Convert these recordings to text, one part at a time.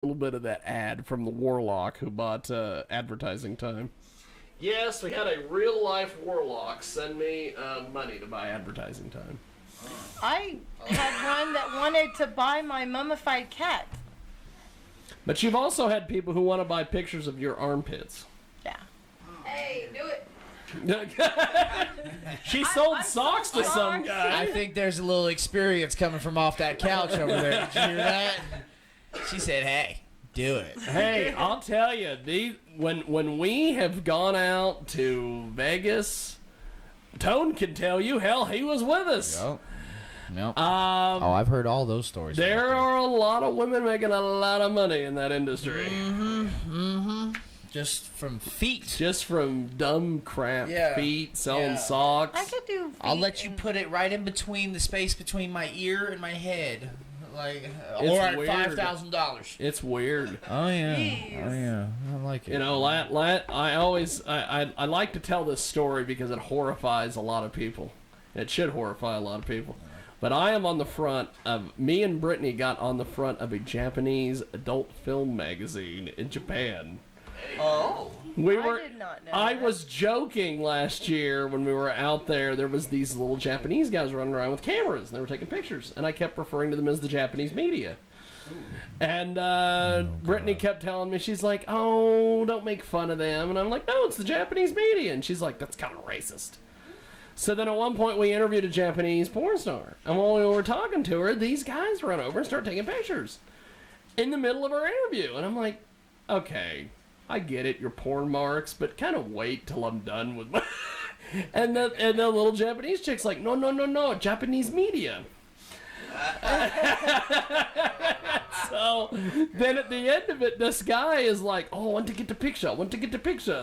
little bit of that ad from the Warlock who bought advertising time. Yes, we had a real life Warlock send me money to buy advertising time. I had one that wanted to buy my mummified cat. But you've also had people who want to buy pictures of your armpits. Yeah. Hey, do it. She sold socks to some guy. I think there's a little experience coming from off that couch over there. Did you hear that? She said, "Hey, do it." Hey, I'll tell you, when we have gone out to Vegas, Tone can tell you. Hell, he was with us. Nope. I've heard all those stories. There are a lot of women making a lot of money in that industry. Just from feet. Just from dumb crap. Yeah. Feet, selling Yeah. socks. I could do. I'll let you put it right in between the space between my ear and my head, like, It's or at weird. $5,000. It's weird. Oh yeah. Jeez. Oh yeah. I like it. You know, I like to tell this story because it horrifies a lot of people. It should horrify a lot of people. But I am on the front of, me and Brittany got on the front of a Japanese adult film magazine in Japan. Oh. I did not know I that. was joking last year when we were out there. There was these little Japanese guys running around with cameras, and they were taking pictures. And I kept referring to them as the Japanese media. And Brittany kept telling me, she's like, "Oh, don't make fun of them." And I'm like, "No, it's the Japanese media." And she's like, "That's kind of racist." So then at one point we interviewed a Japanese porn star. And while we were talking to her, these guys run over and start taking pictures in the middle of our interview. And I'm like, okay, I get it, your porn marks, but kind of wait till I'm done with my... and the little Japanese chick's like, no, Japanese media. So then at the end of it, this guy is like, "Oh, I want to get the picture.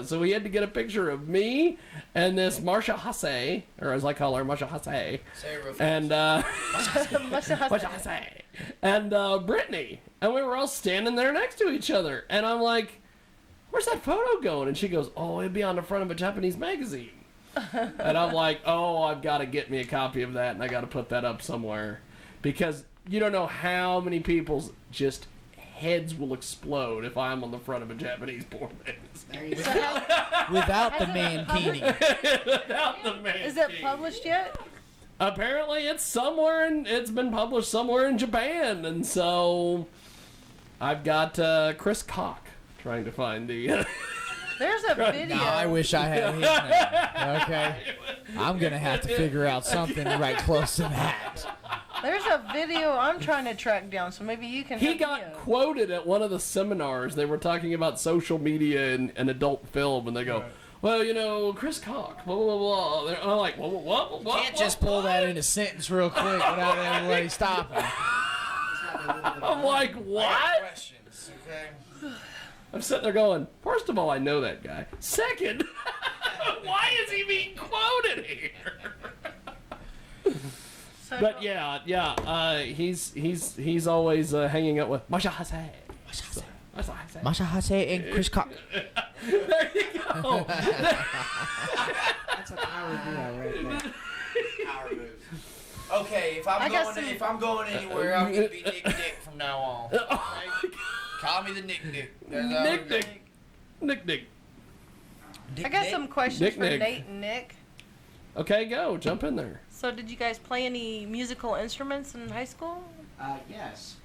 So he had to get a picture of me and this Marsha Hase, or as I call her, Marsha Hase, and Marsha Hase, and Brittany, and we were all standing there next to each other, and I'm like, "Where's that photo going?" And she goes, "Oh, it'd be on the front of a Japanese magazine." And I'm like, "Oh, I've got to get me a copy of that, and I got to put that up somewhere." Because you don't know how many people's just heads will explode if I'm on the front of a Japanese porn magazine. Without the mankini. Without the mankini. Is it published yet? Apparently it's been published somewhere in Japan, and so I've got Chris Koch trying to find the... There's a video. Now I wish I had his name. Okay. I'm going to have to figure out something right close to that. There's a video I'm trying to track down, so maybe you can. He help got me out. quoted at one of the seminars. They were talking about social media and adult film, and they go, "Well, you know, Chris Koch, blah, blah, blah." And I'm like, what? Can't just pull that in a sentence real quick without everybody stopping. I'm like, what? Questions, okay? I'm sitting there going, first of all, I know that guy. Second, why is he being quoted here? So But yeah, he's always hanging out with Marsha Hase. Marsha Hase and Chris Koch. There you go. That's a power duo right there. Power move. Okay, if I'm going anywhere, I'm gonna be Nick Nick from now on. Okay? Call me the Nick Nick. Nick. I got some questions Nick, for Nick. Nate and Nick. Okay, go. Jump in there. So, did you guys play any musical instruments in high school? Yes.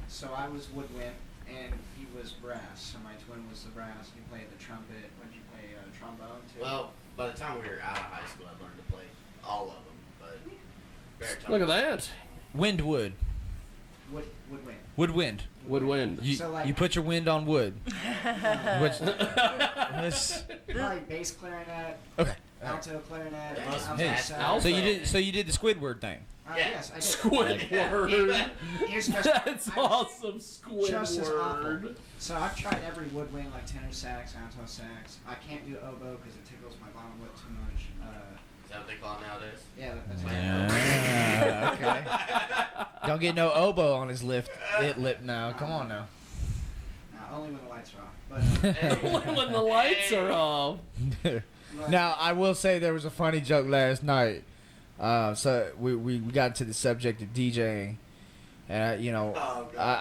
So I was woodwind, and he was brass. So my twin was the brass. He played the trumpet. Would you play trombone too? Well, by the time we were out of high school, I learned to play all of them. But baritone. Look at that. Woodwind. Woodwind. Woodwind. Woodwind. So, like- You put your wind on wood. Which, Probably bass clarinet, okay. alto clarinet, Most alto Hey, sax. So you did the Squidward thing. Yes, I did. Squidward. Here's just, That's I- awesome. Just as awful. Squidward. So I've tried every woodwind, like tenor sax, alto sax. I can't do oboe because it tickles my bottom lip too much. Is that what they call it nowadays? Yeah, that's Okay. Don't get no oboe on his lip now. Come on now. only when the lights are off. But When the lights are off. Now, I will say there was a funny joke last night. So we got to the subject of DJing. And Oh, God.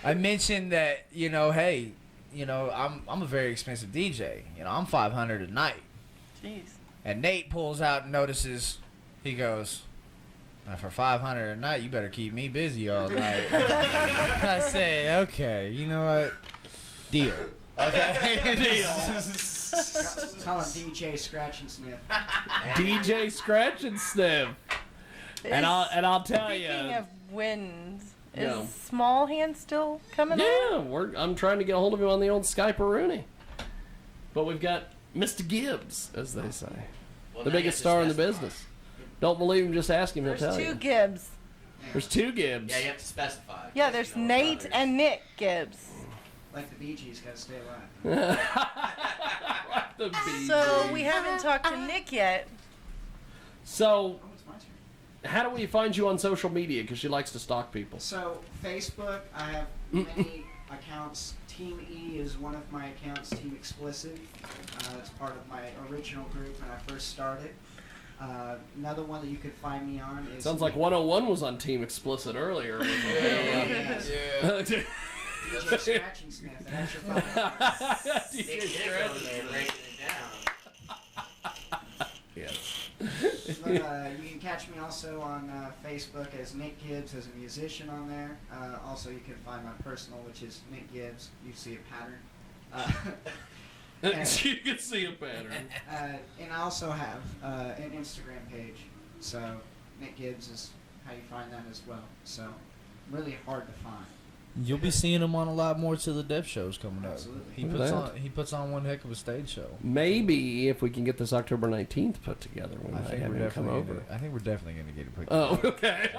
I mentioned that hey, I'm a very expensive DJ. I'm $500 a night. Jeez. And Nate pulls out and notices. He goes, "Now for $500 a night, you better keep me busy all night." I say, okay, you know what? Deal. Okay. Call him DJ Scratch and Sniff. DJ Scratch and Sniff. And I'll tell you. Speaking of wins, is Yeah. Small Hand still coming on? Yeah, I'm trying to get a hold of him on the old Skype-a-rooney. But we've got Mr. Gibbs, as they say. Well, The now you biggest have to star in the specify. business. Don't believe him, just ask him, he'll There's tell 2 you. Gibbs. There's 2 Gibbs. Yeah, you have to specify. Yeah, because, there's you know, Nate brothers. and Nick Gibbs. Like the Bee Gees, gotta stay alive. The Bee So Gees. we haven't talked to Nick yet. So, Oh, it's my turn. how do we find you on social media? Because she likes to stalk people. So, Facebook, I have many accounts. Team E is one of my accounts, Team Explicit. It's part of my original group when I first started. Another one that you could find me on is... Sounds like 101 was on Team Explicit earlier. Yeah. DJ Scratch and Sniff. That's your phone. Nick Dick over there breaking it down. Yes. But, you can catch me also on Facebook as Nick Gibbs as a musician on there. Also, you can find my personal, which is Nick Gibbs. You see a pattern. You can see a pattern. And I also have an Instagram page. So Nick Gibbs is how you find that as well. So really hard to find. You'll be seeing him on a lot more to the Deaf shows coming up. Absolutely. He puts on one heck of a stage show. Maybe if we can get this October 19th put together, we might have him come over. I think we're definitely gonna get it put Oh, together. okay.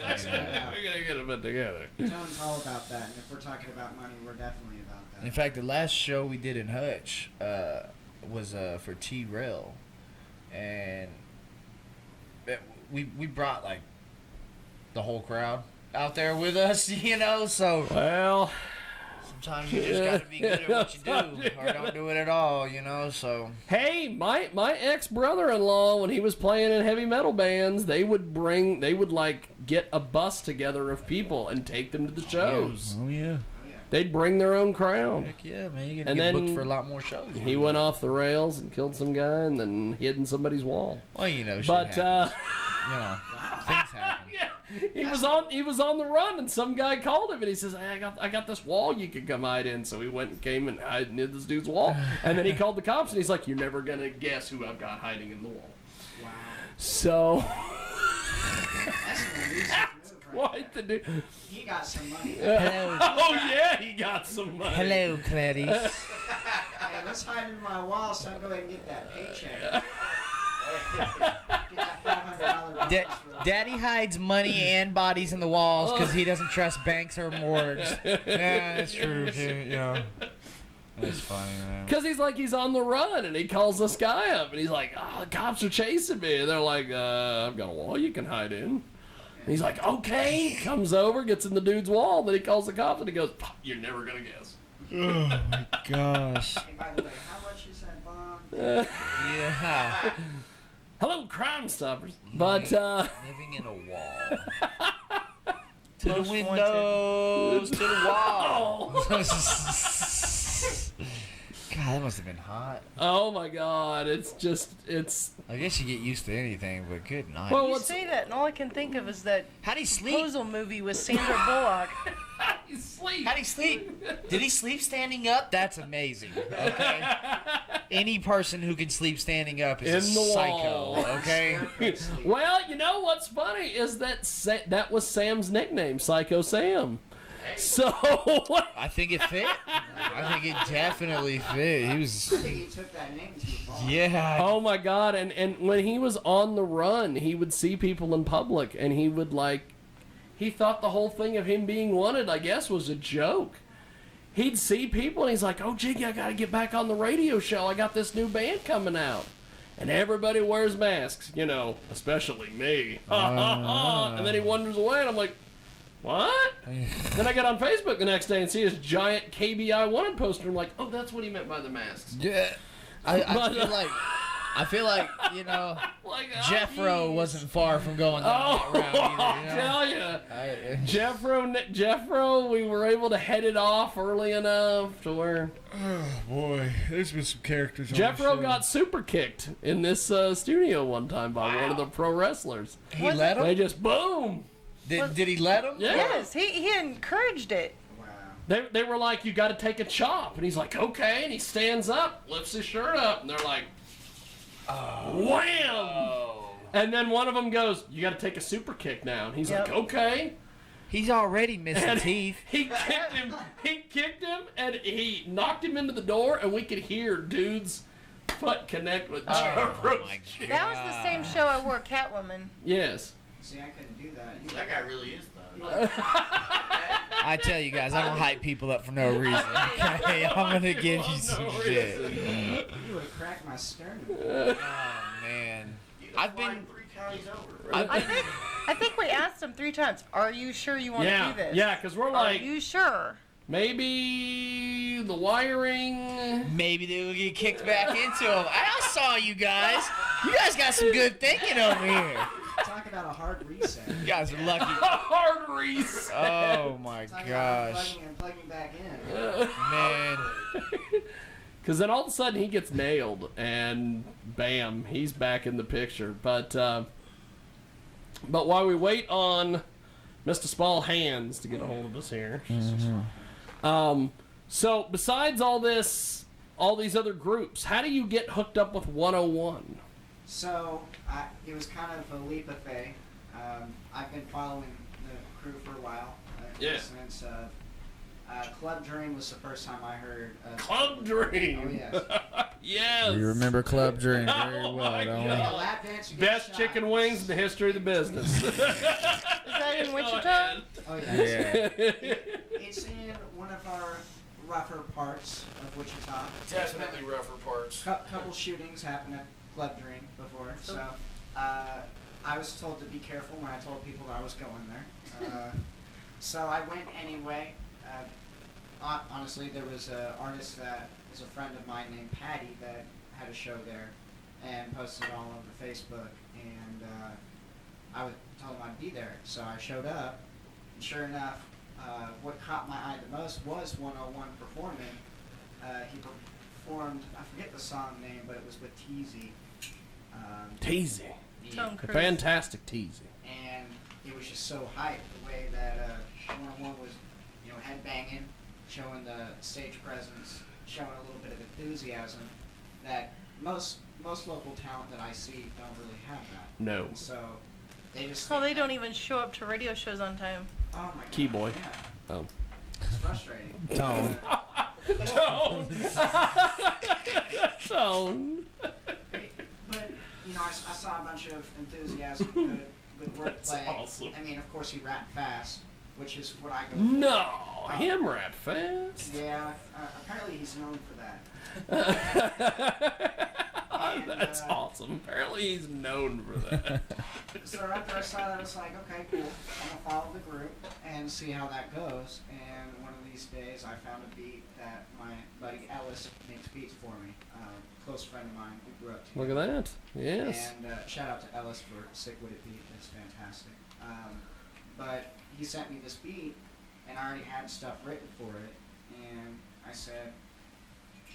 That's We're gonna get it put together. Tone's all about that. And if we're talking about money, we're definitely about that. In fact, the last show we did in Hutch was for T-Rail, and we brought like the whole crowd out there with us, so Well, sometimes you just gotta be good at what you do, or don't do it at all, so. hey, my ex-brother-in-law, when he was playing in heavy metal bands, they would like get a bus together of people and take them to the shows. Oh yeah. They'd bring their own crowd. Heck yeah, man, you're And gonna get then booked for a lot more shows. He went off the rails and killed some guy and then hid in somebody's wall. Well, shit But happens. Things happen. yeah, he was on the run and some guy called him and he says, "Hey, I got this wall you can come hide in." So he went and came and hid in this dude's wall. And then he called the cops and he's like, "You're never gonna guess who I've got hiding in the wall." Wow. So That's an elusive move right quite the dude. there. He got some money. Hello, Oh yeah, he got some money. hello, Clarice. Hey, let's hide in my wall so I can go ahead and get that paycheck. Get that $500 bonus for Daddy hides money and bodies in the walls because he doesn't trust banks or morgues. Yeah, that's true. Yeah. That's funny, man. Because he's on the run and he calls this guy up and he's like, "Oh, the cops are chasing me." And they're like, "I've got a wall you can hide in." And he's like, "Okay." Comes over, gets in the dude's wall, then he calls the cops and he goes, "You're never gonna guess." Oh my gosh. Hey, by the way, how much is that bond? Yeah. Hello, Crime Stoppers. But Living in a wall. To the Most windows, to the wall. oh, God, that must have been hot. oh my God, it's I guess you get used to anything, but good night. Well, You what's say that, and all I can think of is that How'd he sleep? proposal movie with Sandra Bullock. you sleep. How'd he sleep? Did he sleep standing up? That's amazing. Okay. Any person who can sleep standing up is In a the psycho. wall. Okay. Well, you know what's funny is that that was Sam's nickname, Psycho Sam. So I think it fit. I think it definitely fit. He was. I think he took that name too far. Yeah. oh my God, and when he was on the run, he would see people in public and he would he thought the whole thing of him being wanted, I guess, was a joke. He'd see people and he's like, "Oh, Jiggy, I gotta get back on the radio show. I got this new band coming out." And everybody wears masks, especially me. And then he wanders away and I'm like, "What?" Then I get on Facebook the next day and see his giant KBI wanted poster. I'm like, "Oh, that's what he meant by the masks." Yeah. I feel like I feel like, you know, Like, Jeffro wasn't far from going down Oh, that route I'll either, you know? tell you. I- Jeffro, we were able to head it off early enough to where Oh boy, there's been some characters. Jeffro got super kicked in this studio one time by one of the pro wrestlers. He let They him. just boom. Did he let him? Yeah. Yes, he encouraged it. Wow. They were like, you got to take a chop, and he's like, okay, and he stands up, lifts his shirt up, and they're like, wham! Oh. And then one of them goes, you got to take a super kick now, and he's Yep. like, okay. He's already missing And teeth. he kicked him, and he knocked him into the door, and we could hear dude's foot connect with Jeffro's my shoe. That was the same show I wore Catwoman. Yes. See, I couldn't do that. You That guy really is though. I tell you guys, I don't hype people up for no reason. Okay, I'm gonna give you some No shit. would have cracked my sternum. Oh man, I've been. 3 counties over. I think we asked him 3 times, are you sure you want to Yeah, do this? yeah, because we're Are like, you sure? maybe the wiring. Maybe they will get kicked back into them. I saw you guys. You guys got some good thinking over here. Talk about a hard reset. You guys are lucky. Hard reset. Oh my Talk about gosh, unplugging and plugging back in. man. Because then all of a sudden he gets nailed, and bam, he's back in the picture. But while we wait on Mr. Small Hands to get a hold of us here, so besides all this, all these other groups, how do you get hooked up with 101? So, it was kind of a leap of faith. I've been following the crew for a while. Yeah. Since Club Dream was the first time I heard. Club Dream. Oh, yes. Yes. You remember Club Dream very Oh well, my don't God. you? A lap dance, you get Best shot. chicken wings in the history of the business. Is that in Go Wichita? ahead. Oh, yes. Yeah. It's in one of our rougher parts of Wichita. Definitely rougher parts. Couple shootings happened at Club Dream before, so I was told to be careful when I told people that I was going there. So I went anyway. Honestly, there was an artist that is a friend of mine named Patty that had a show there and posted it all over Facebook, and I told him I'd be there. So I showed up, and sure enough, what caught my eye the most was 101 performing. He performed, I forget the song name, but it was with Teasy. Teasy. Tom A Cruise. fantastic teasy. And it was just so hyped the way that 101 was, headbanging, showing the stage presence, showing a little bit of enthusiasm that most local talent that I see don't really have that. No. And so they just. Oh, they don't even show up to radio shows on time. Oh my God. Keyboy. Yeah, Oh. it's frustrating. Tone. Tone. But I saw a bunch of enthusiasm, good That's wordplay. awesome. I mean, of course, he rapped fast, which is what I go. No, him rap fast. Yeah, apparently he's known for that. And, That's awesome. Apparently he's known for that. So after I saw that, I was like, okay, cool. I'm gonna follow the group and see how that goes. And one of these days, I found a beat that my buddy Ellis makes beats for me. Close friend of mine. We grew up Look together. at that. Yes. And shout out to Ellis for Sick With It beat. It's fantastic. But he sent me this beat, and I already had stuff written for it. And I said,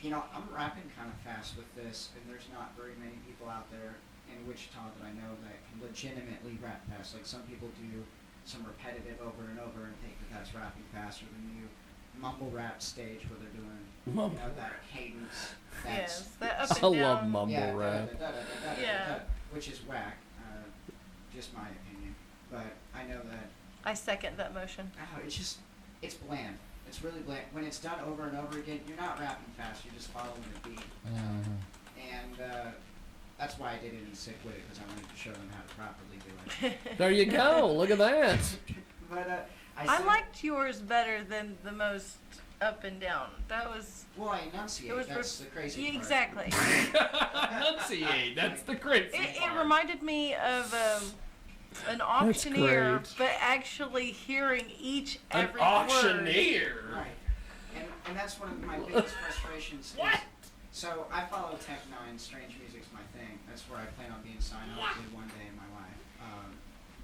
I'm rapping kind of fast with this, and there's not very many people out there in Wichita that I know that can legitimately rap fast. Like, some people do some repetitive over and over and think that that's rapping faster than you. Mumble rap stage where they're doing that cadence. Yes, that up I and love down. mumble Yeah, rap. Yeah. which is whack. Just my opinion, but I know that I second that motion. it's bland. It's really bland. When it's done over and over again, you're not rapping fast. You're just following the beat. And that's why I did it in Sick With It, because I wanted to show them how to properly do it. There you go. Look at that. But I said- liked yours better than the most up and down. That was. Well, I enunciate. It was That's the crazy part. Exactly. Enunciate. That's the crazy It part. reminded me of an auctioneer, great. but actually hearing An every word. auctioneer. Right. And that's one of my biggest frustrations. What? Is So I follow Tech Nine. Strange music's my thing. That's where I plan on being signed up to one day in my life.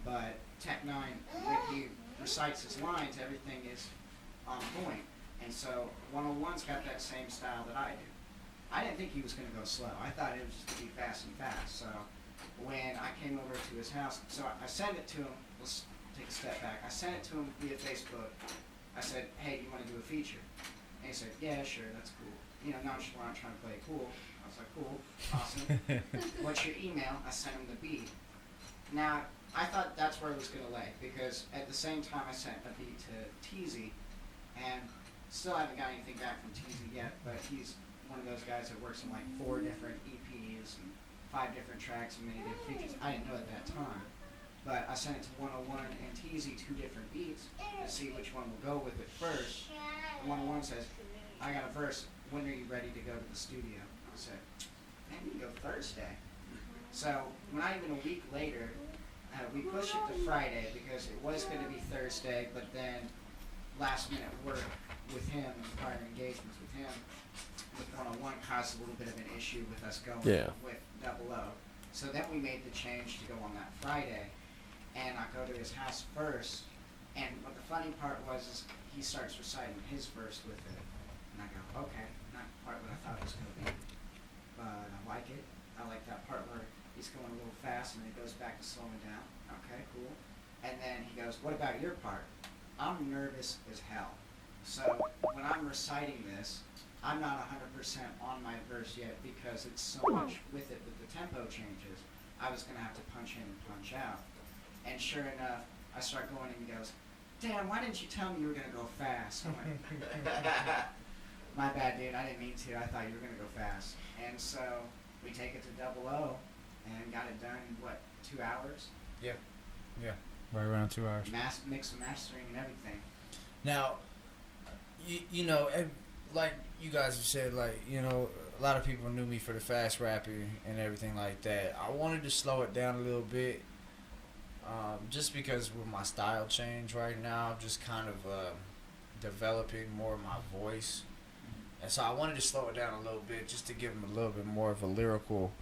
But Tech Nine, when he recites his lines, everything is on point. And so 101's got that same style that I do. I didn't think he was going to go slow. I thought it was just to be fast and fast. So when I came over to his house, so I sent it to him. Let's take a step back. I sent it to him via Facebook. I said, hey, do you want to do a feature? And he said, yeah, sure, that's cool. You know, nonchalant, trying to play it cool. I was like, cool, awesome. What's your email? I sent him the beat. Now, I thought that's where it was going to lay, because at the same time I sent a beat to Teasy, and still haven't got anything back from Teasy yet, but he's one of those guys that works on like 4 different EPs and 5 different tracks and many different features. I didn't know at that time. But I sent it to 101 and Teasy 2 different beats to see which one will go with it first. And 101 says, I got a verse, when are you ready to go to the studio? I said, man, you can go Thursday. So not even a week later, we pushed it to Friday because it was going to be Thursday, but then last minute work with him and prior engagements with him with 101 caused a little bit of an issue with us going with 00. So then we made the change to go on that Friday, and I go to his house first, and what the funny part was is he starts reciting his verse with it, and I go, okay, not quite what I thought it was going to be, but I like it. I like that part where he's going a little fast and then it goes back to slowing down. Okay, cool. And then he goes, what about your part? I'm nervous as hell. So when I'm reciting this, I'm not 100% on my verse yet because it's so much with it with the tempo changes. I was going to have to punch in and punch out. And sure enough, I start going and he goes, damn, why didn't you tell me you were going to go fast? I'm like, my bad, dude. I didn't mean to. I thought you were going to go fast. And so we take it to 00 and got it done in, what, 2 hours? Yeah. Right around 2 hours. Mix and mastering and everything. Now, you know, like you guys have said, like, you know, a lot of people knew me for the fast rapper and everything like that. I wanted to slow it down a little bit, just because with my style change right now, I'm just kind of developing more of my voice. And so I wanted to slow it down a little bit just to give him a little bit more of a lyrical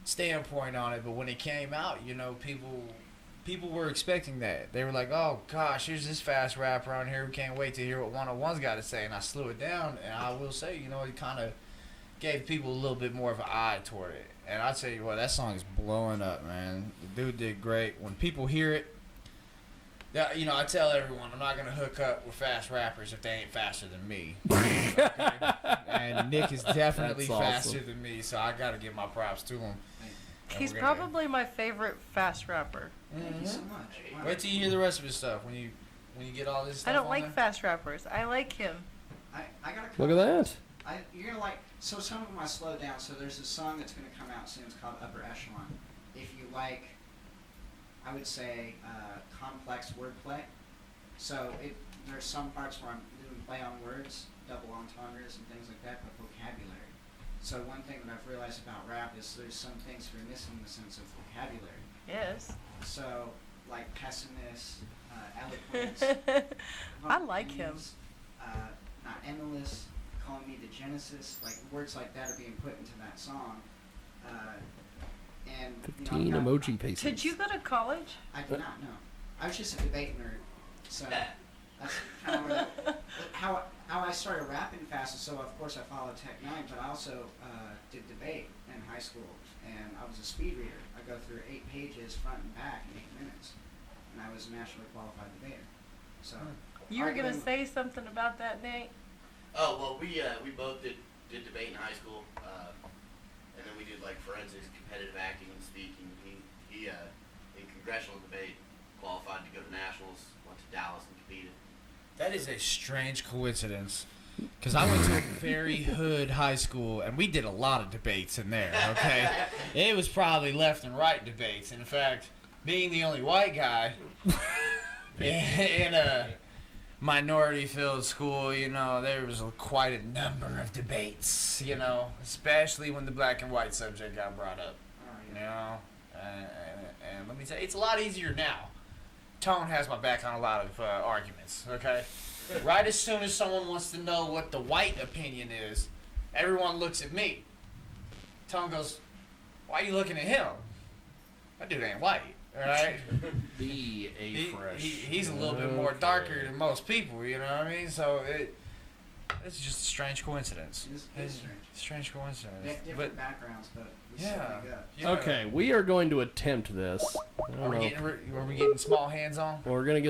standpoint on it. But when it came out, you know, people were expecting that. They were like, oh gosh, here's this fast rapper on here. We can't wait to hear what 101's got to say. And I slew it down, and I will say, you know, it kind of gave people a little bit more of an eye toward it. And I'll tell you what, that song is blowing up, man. The dude did great. When people hear it, you know, I tell everyone, I'm not going to hook up with fast rappers if they ain't faster than me. Okay? And Nick is definitely faster than me, so I got to give my props to him. He's probably my favorite fast rapper. Thank you so much. Wow. Wait till you hear the rest of his stuff. When you get all this stuff I don't on like there. fast rappers. I like him. I got a Look at that. you're gonna like. So some of them I slowed down. So there's a song that's gonna come out soon. It's called Upper Echelon. If you like, I would say complex wordplay. So there's some parts where I'm doing play on words, double entendres and things like that, but vocabulary. So one thing that I've realized about rap is there's some things that are missing in the sense of vocabulary. Yes. So like pessimist, eloquence. I like him. Not endless, calling me the Genesis, like words like that are being put into that song. And 15 you know, emoji faces. Did you go to college? I did not know. I was just a debate nerd. So that's kind of how I started rapping fast. So of course I followed Tech Nine, but I also did debate in high school, and I was a speed reader. I go through 8 pages front and back in 8 minutes, and I was a nationally qualified debater. So You were gonna arguing- say something about that, Nate? Oh well, we both did debate in high school, and then we did like forensics, competitive acting, and speaking. He in congressional debate qualified to go to nationals, went to Dallas and competed. That is a strange coincidence. Because I went to a very hood high school, and we did a lot of debates in there, okay? It was probably left and right debates. In fact, being the only white guy in a minority-filled school, you know, there was quite a number of debates, you know, especially when the black and white subject got brought up, you know? And let me tell you, it's a lot easier now. Tone has my back on a lot of arguments, okay? Right as soon as someone wants to know what the white opinion is, everyone looks at me. Tone goes, "Why are you looking at him? That dude ain't white, all right? Be a fresh. He's a little bit more darker than most people, you know what I mean? So it's just a strange coincidence. It's strange. Strange coincidence. They have different backgrounds, but we Yeah. still make up. Yeah. Okay, we are going to attempt this. I don't know. Are we getting small hands on? We're gonna get